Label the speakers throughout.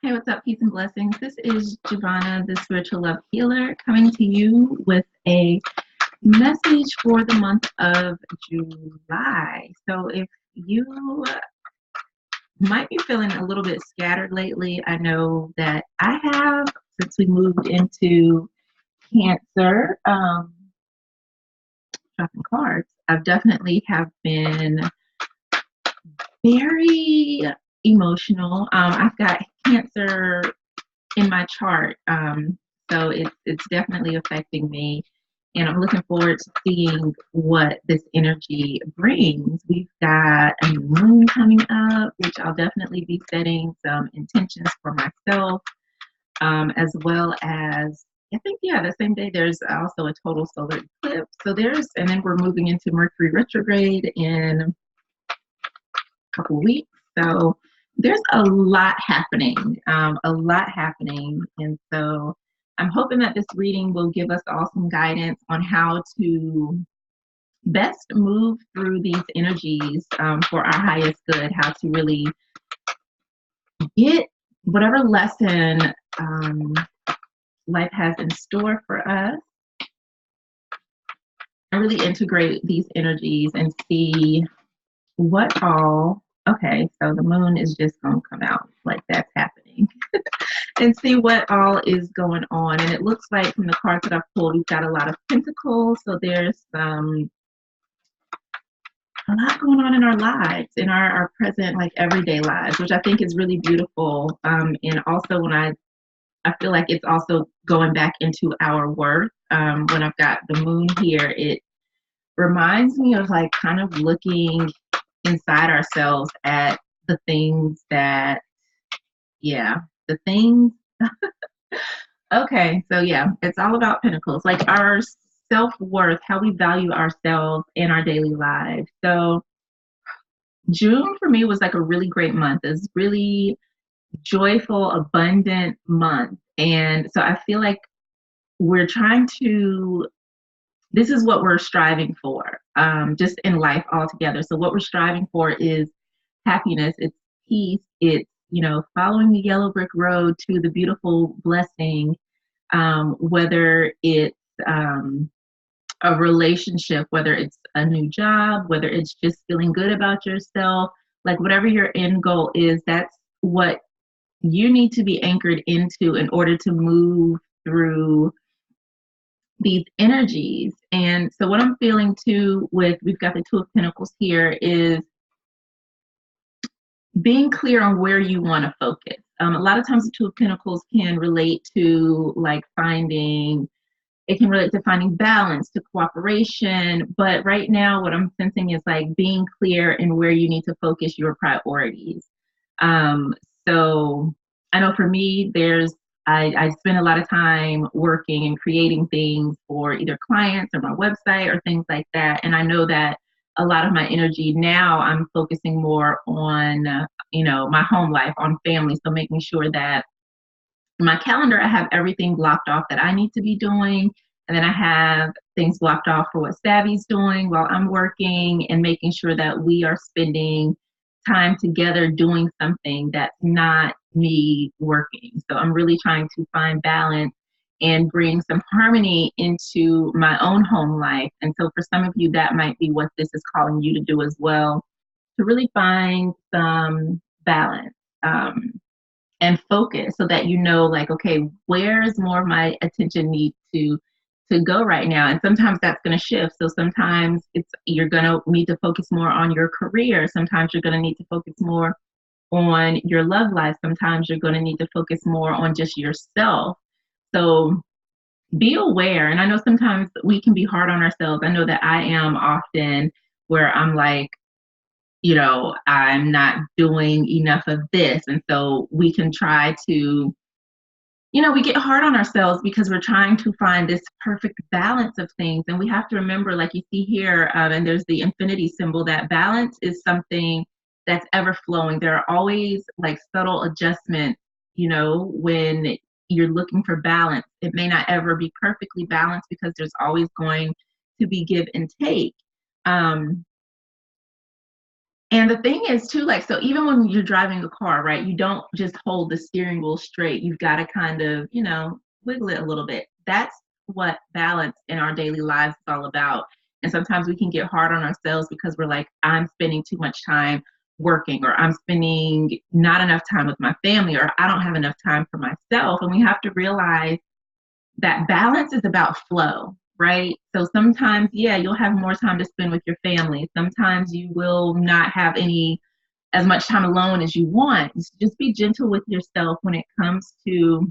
Speaker 1: Hey, what's up? Peace and blessings. This is Jovhannah, the spiritual love healer, coming to you with a message for the month of July. So, if you might be feeling a little bit scattered lately, I know that I have since we moved into Cancer. Dropping cards. I've definitely have been very emotional. I've got Cancer in my chart. So it's definitely affecting me. And I'm looking forward to seeing what this energy brings. We've got a new moon coming up, which I'll definitely be setting some intentions for myself, as well as I think, yeah, the same day there's also a total solar eclipse. So and then we're moving into Mercury retrograde in couple weeks. So there's a lot happening, And so I'm hoping that this reading will give us all some guidance on how to best move through these energies for our highest good, how to really get whatever lesson life has in store for us and really integrate these energies and see what all. Okay, so the moon is just going to come out like that's happening and see what all is going on. And it looks like from the cards that I've pulled, we've got a lot of pentacles. So there's a lot going on in our lives, in our present, like everyday lives, which I think is really beautiful. And also I feel like it's also going back into our worth. When I've got the moon here, it reminds me of like kind of looking inside ourselves at the things that, yeah, the things. Okay, so yeah, it's all about pentacles, like our self-worth, how we value ourselves in our daily lives. So June for me was like a really great month. It's really joyful, abundant month. And so I feel like we're trying to, this is what we're striving for, just in life altogether. So what we're striving for is happiness, it's peace, it's, following the yellow brick road to the beautiful blessing, whether it's a relationship, whether it's a new job, whether it's just feeling good about yourself, like whatever your end goal is, that's what you need to be anchored into in order to move through these energies. And so what I'm feeling too with, we've got the Two of Pentacles here, is being clear on where you want to focus. A lot of times the Two of Pentacles can relate to like it can relate to finding balance, to cooperation. But right now, what I'm sensing is like being clear in where you need to focus your priorities. Um, so I know for me, I spend a lot of time working and creating things for either clients or my website or things like that. And I know that a lot of my energy now, I'm focusing more on, my home life, on family. So making sure that my calendar, I have everything blocked off that I need to be doing. And then I have things blocked off for what Savvy's doing while I'm working, and making sure that we are spending time together doing something that's not me working. So I'm really trying to find balance and bring some harmony into my own home life. And so for some of you, that might be what this is calling you to do as well, to really find some balance. And focus, so that like, okay, where's more of my attention need to go right now? And sometimes that's going to shift. So sometimes you're going to need to focus more on your career. Sometimes you're going to need to focus more on your love life. Sometimes you're going to need to focus more on just yourself. So be aware. And I know sometimes we can be hard on ourselves. I know that I am often, where I'm like, I'm not doing enough of this. And so we can try to, we get hard on ourselves because we're trying to find this perfect balance of things. And we have to remember, like you see here, and there's the infinity symbol, that balance is something that's ever flowing. There are always like subtle adjustments, when you're looking for balance. It may not ever be perfectly balanced because there's always going to be give and take. And the thing is too, like, so even when you're driving a car, right, you don't just hold the steering wheel straight. You've got to kind of, wiggle it a little bit. That's what balance in our daily lives is all about. And sometimes we can get hard on ourselves because we're like, I'm spending too much time working, or I'm spending not enough time with my family, or I don't have enough time for myself. And we have to realize that balance is about flow, right? So sometimes, yeah, you'll have more time to spend with your family. Sometimes you will not have as much time alone as you want. Just be gentle with yourself when it comes to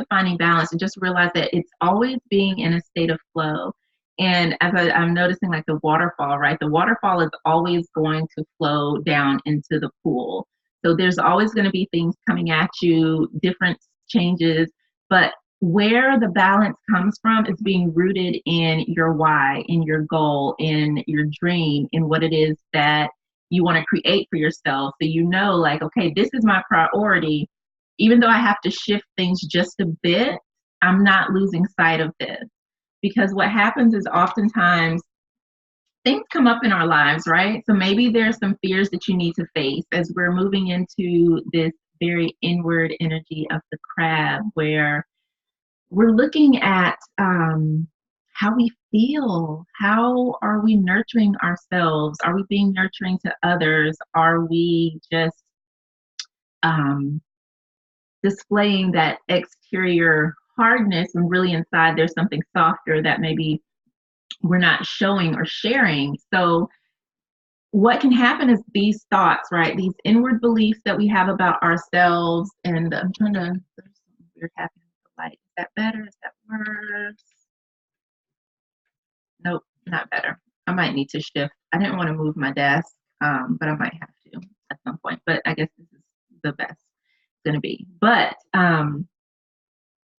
Speaker 1: finding balance, and just realize that it's always being in a state of flow. And as I'm noticing, like the waterfall, right? The waterfall is always going to flow down into the pool. So there's always going to be things coming at you, different changes, but where the balance comes from is being rooted in your why, in your goal, in your dream, in what it is that you want to create for yourself. So like, okay, this is my priority. Even though I have to shift things just a bit, I'm not losing sight of this. Because what happens is oftentimes things come up in our lives, right? So maybe there's some fears that you need to face as we're moving into this very inward energy of the crab, where we're looking at how we feel. How are we nurturing ourselves? Are we being nurturing to others? Are we just um, displaying that exterior hardness and really inside there's something softer that maybe we're not showing or sharing? So what can happen is these thoughts, right? These inward beliefs that we have about ourselves. And I'm trying to, there's something weird happening with the light. Is that better? Is that worse? Nope, not better. I might need to shift. I didn't want to move my desk, but I might have to at some point. But I guess this is the best it's going to be. But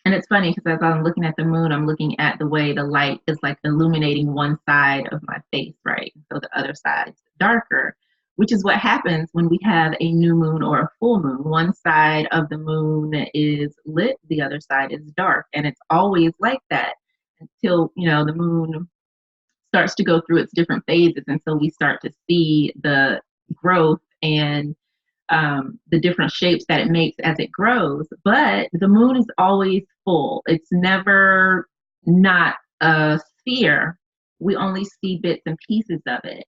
Speaker 1: and it's funny because as I'm looking at the moon, I'm looking at the way the light is like illuminating one side of my face, right? So the other side's darker, which is what happens when we have a new moon or a full moon. One side of the moon is lit, the other side is dark. And it's always like that until, the moon starts to go through its different phases. And so we start to see the growth and the different shapes that it makes as it grows. But the moon is always full. It's never not a sphere. We only see bits and pieces of it.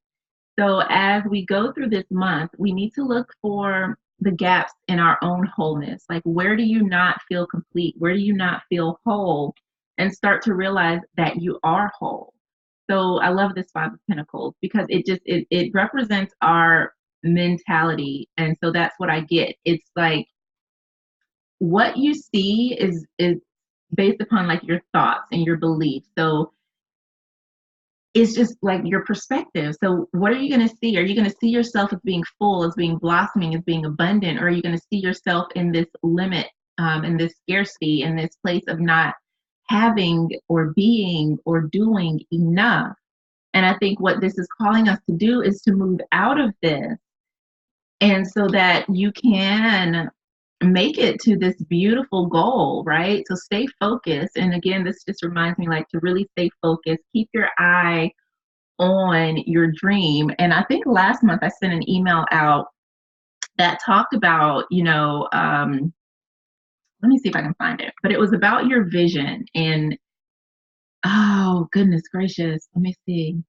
Speaker 1: So as we go through this month, we need to look for the gaps in our own wholeness. Like, where do you not feel complete? Where do you not feel whole? And start to realize that you are whole. So I love this Five of Pentacles because it represents our mentality. And so that's what I get. It's like what you see is based upon like your thoughts and your beliefs. So it's just like your perspective. So what are you going to see? Are you going to see yourself as being full, as being blossoming, as being abundant? Or are you going to see yourself in this limit, in this scarcity, in this place of not having or being or doing enough? And I think what this is calling us to do is to move out of this, and so that you can make it to this beautiful goal, right? So stay focused. And again, this just reminds me, like, to really stay focused, keep your eye on your dream. And I think last month I sent an email out that talked about, let me see if I can find it, but it was about your vision. And oh, goodness gracious, let me see.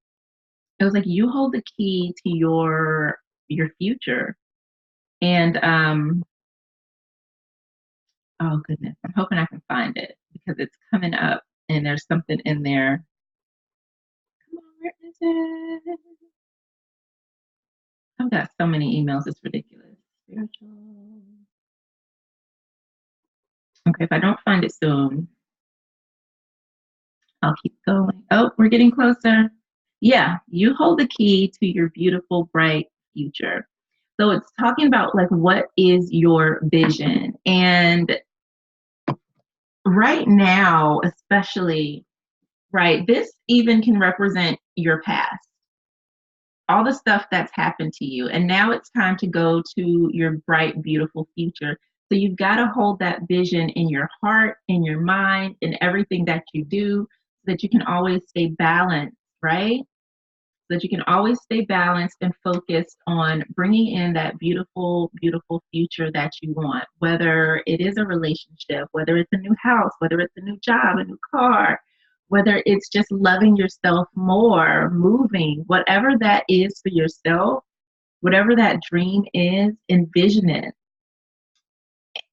Speaker 1: It was like, you hold the key to your future. And oh goodness, I'm hoping I can find it because it's coming up and there's something in there. Come on, where is it? I've got so many emails, it's ridiculous. Spiritual. Okay, if I don't find it soon, I'll keep going. Oh, we're getting closer. Yeah, you hold the key to your beautiful, bright future. So it's talking about like, what is your vision? And right now, especially, right, this even can represent your past, all the stuff that's happened to you. And now it's time to go to your bright, beautiful future. So you've got to hold that vision in your heart, in your mind, in everything that you do, so that you can always stay balanced, right? that you can always stay balanced and focused on bringing in that beautiful, beautiful future that you want, whether it is a relationship, whether it's a new house, whether it's a new job, a new car, whether it's just loving yourself more, moving, whatever that is for yourself, whatever that dream is, envision it.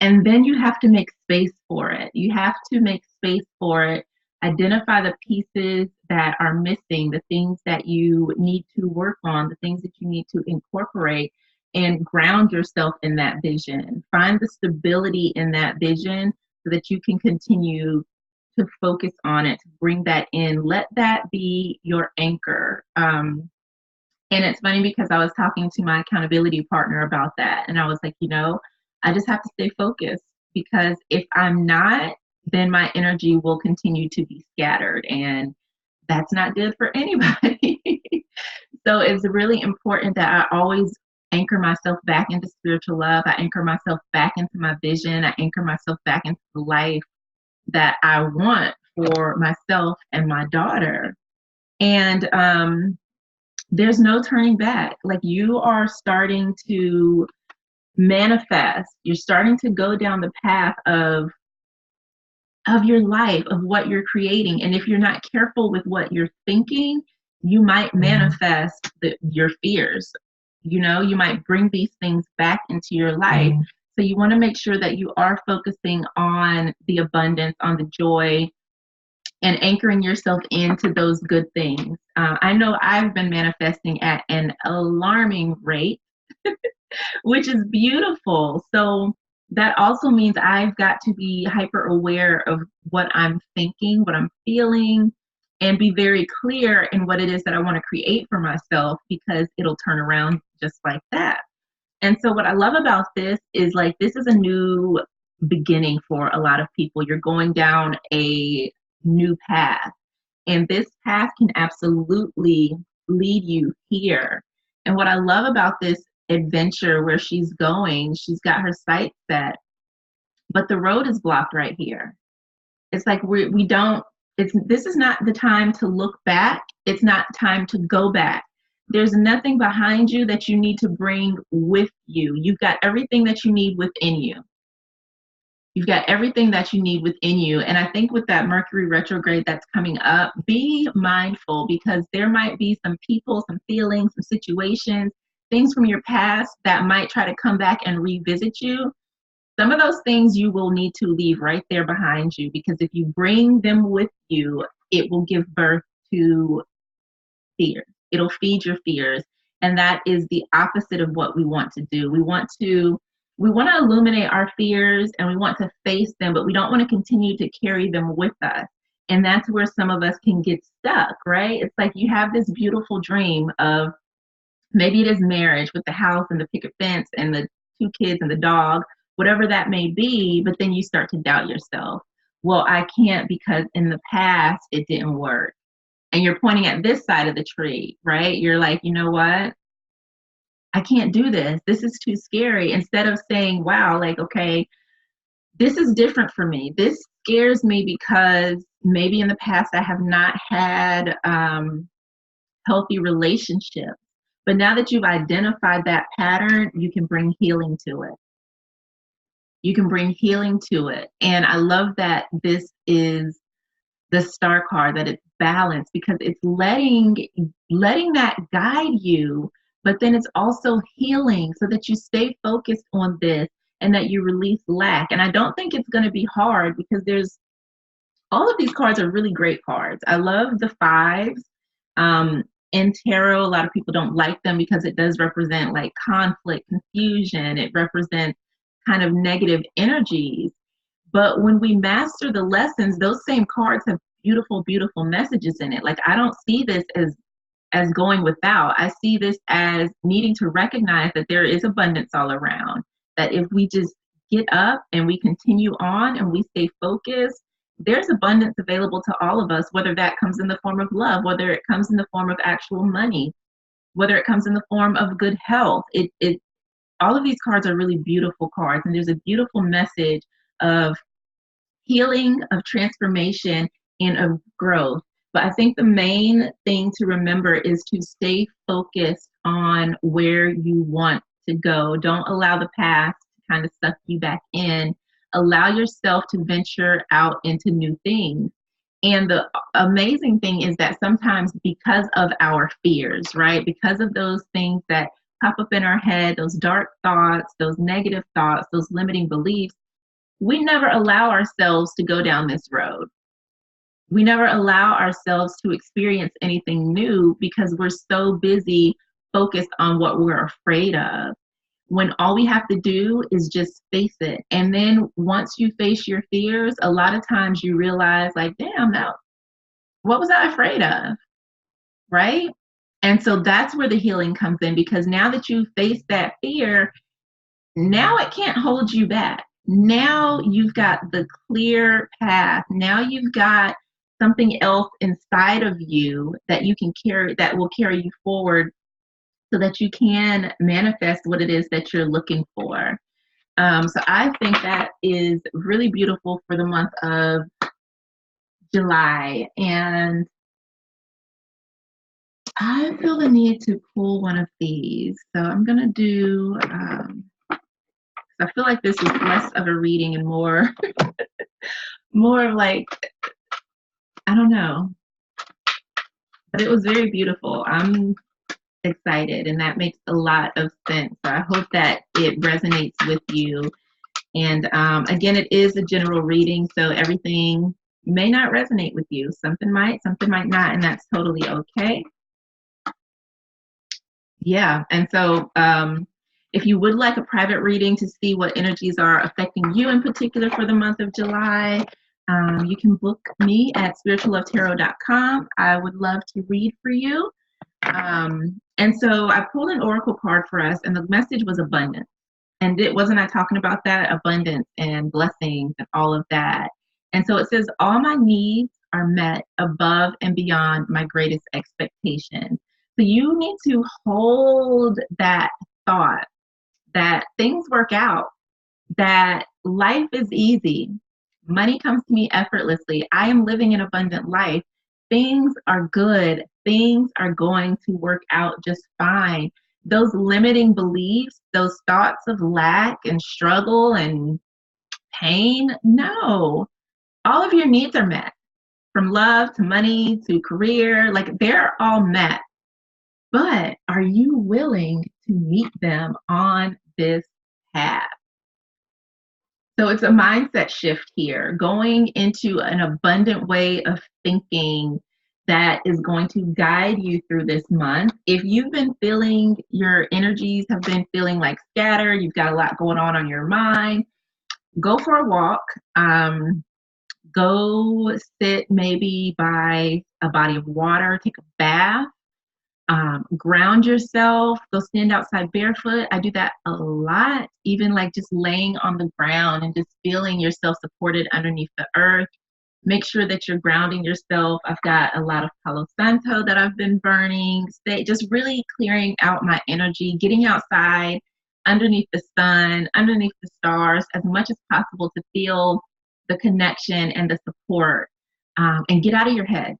Speaker 1: And then you have to make space for it. You have to make space for it. Identify the pieces that are missing, the things that you need to work on, the things that you need to incorporate, and ground yourself in that vision. Find the stability in that vision so that you can continue to focus on it, to bring that in. Let that be your anchor. And it's funny because I was talking to my accountability partner about that. And I was like, I just have to stay focused, because if I'm not, then my energy will continue to be scattered. And that's not good for anybody. So it's really important that I always anchor myself back into spiritual love. I anchor myself back into my vision. I anchor myself back into the life that I want for myself and my daughter. And there's no turning back. Like, you are starting to manifest. You're starting to go down the path of your life, of what you're creating. And if you're not careful with what you're thinking, you might manifest your fears. You might bring these things back into your life. So you want to make sure that you are focusing on the abundance, on the joy, and anchoring yourself into those good things. I know I've been manifesting at an alarming rate, which is beautiful. So that also means I've got to be hyper aware of what I'm thinking, what I'm feeling, and be very clear in what it is that I want to create for myself, because it'll turn around just like that. And so what I love about this is, like, this is a new beginning for a lot of people. You're going down a new path, and this path can absolutely lead you here. And what I love about this adventure, where she's going, she's got her sights set, but the road is blocked right here. It's like this is not the time to look back. It's not time to go back. There's nothing behind you that you need to bring with you. You've got everything that you need within you. You've got everything that you need within you. And I think with that Mercury retrograde that's coming up, be mindful, because there might be some people, some feelings, some situations, things from your past that might try to come back and revisit you. Some of those things you will need to leave right there behind you, because if you bring them with you, it will give birth to fear. It'll feed your fears. And that is the opposite of what we want to do. We want to illuminate our fears, and we want to face them, but we don't want to continue to carry them with us. And that's where some of us can get stuck, right? It's like you have this beautiful dream of, maybe it is marriage with the house and the picket fence and the 2 kids and the dog, whatever that may be, but then you start to doubt yourself. Well, I can't, because in the past it didn't work. And you're pointing at this side of the tree, right? You're like, you know what? I can't do this. This is too scary. Instead of saying, wow, like, okay, this is different for me. This scares me because maybe in the past I have not had healthy relationships. But now that you've identified that pattern, you can bring healing to it. You can bring healing to it. And I love that this is the star card, that it's balanced, because it's letting that guide you, but then it's also healing, so that you stay focused on this and that you release lack. And I don't think it's going to be hard, because all of these cards are really great cards. I love the 5s. In tarot, a lot of people don't like them because it does represent like conflict, confusion. It represents kind of negative energies. But when we master the lessons, those same cards have beautiful, beautiful messages in it. Like, I don't see this as going without. I see this as needing to recognize that there is abundance all around. That if we just get up and we continue on and we stay focused, there's abundance available to all of us, whether that comes in the form of love, whether it comes in the form of actual money, whether it comes in the form of good health. All of these cards are really beautiful cards, and there's a beautiful message of healing, of transformation, and of growth. But I think the main thing to remember is to stay focused on where you want to go. Don't allow the past to kind of suck you back in. Allow yourself to venture out into new things. And the amazing thing is that sometimes because of our fears, right? Because of those things that pop up in our head, those dark thoughts, those negative thoughts, those limiting beliefs, we never allow ourselves to go down this road. We never allow ourselves to experience anything new because we're so busy focused on what we're afraid of. When all we have to do is just face it. And then once you face your fears, a lot of times you realize, like, damn, now, what was I afraid of? Right? And so that's where the healing comes in, because now that you face that fear, now it can't hold you back. Now you've got the clear path. Now you've got something else inside of you that you can carry, that will carry you forward so that you can manifest what it is that you're looking for. So I think that is really beautiful for the month of July. And I feel the need to pull one of these. So I'm going to do, I feel like this is less of a reading and more, more of like, I don't know, but it was very beautiful. I'm excited, and that makes a lot of sense. So I hope that it resonates with you. And again, it is a general reading, so everything may not resonate with you. Something might not, and that's totally okay. Yeah, and so if you would like a private reading to see what energies are affecting you in particular for the month of July, you can book me at spirituallovetarot.com. I would love to read for you. And so I pulled an oracle card for us, and the message was abundance. And it wasn't I talking about that abundance and blessings and all of that. And so it says, all my needs are met above and beyond my greatest expectations. So you need to hold that thought that things work out, that life is easy. Money comes to me effortlessly. I am living an abundant life. Things are good. Things are going to work out just fine. Those limiting beliefs, those thoughts of lack and struggle and pain, no. All of your needs are met, from love to money to career, like they're all met. But are you willing to meet them on this path? So it's a mindset shift here, going into an abundant way of thinking that is going to guide you through this month. If you've been feeling your energies have been feeling like scattered, you've got a lot going on your mind, go for a walk. Go sit maybe by a body of water, take a bath. Ground yourself, go stand outside barefoot. I do that a lot, even like just laying on the ground and just feeling yourself supported underneath the earth. Make sure that you're grounding yourself. I've got a lot of Palo Santo that I've been burning. Just really clearing out my energy, getting outside underneath the sun, underneath the stars as much as possible to feel the connection and the support, and get out of your head.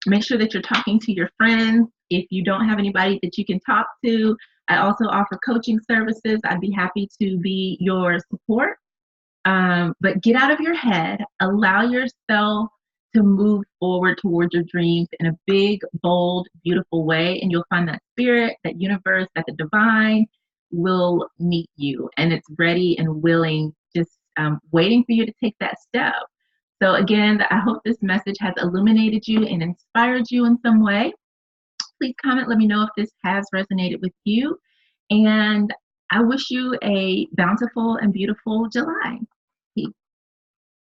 Speaker 1: Make sure that you're talking to your friends. If you don't have anybody that you can talk to, I also offer coaching services. I'd be happy to be your support. But get out of your head. Allow yourself to move forward towards your dreams in a big, bold, beautiful way. And you'll find that spirit, that universe, that the divine will meet you. And it's ready and willing, just waiting for you to take that step. So again, I hope this message has illuminated you and inspired you in some way. Please comment, let me know if this has resonated with you. And I wish you a bountiful and beautiful July.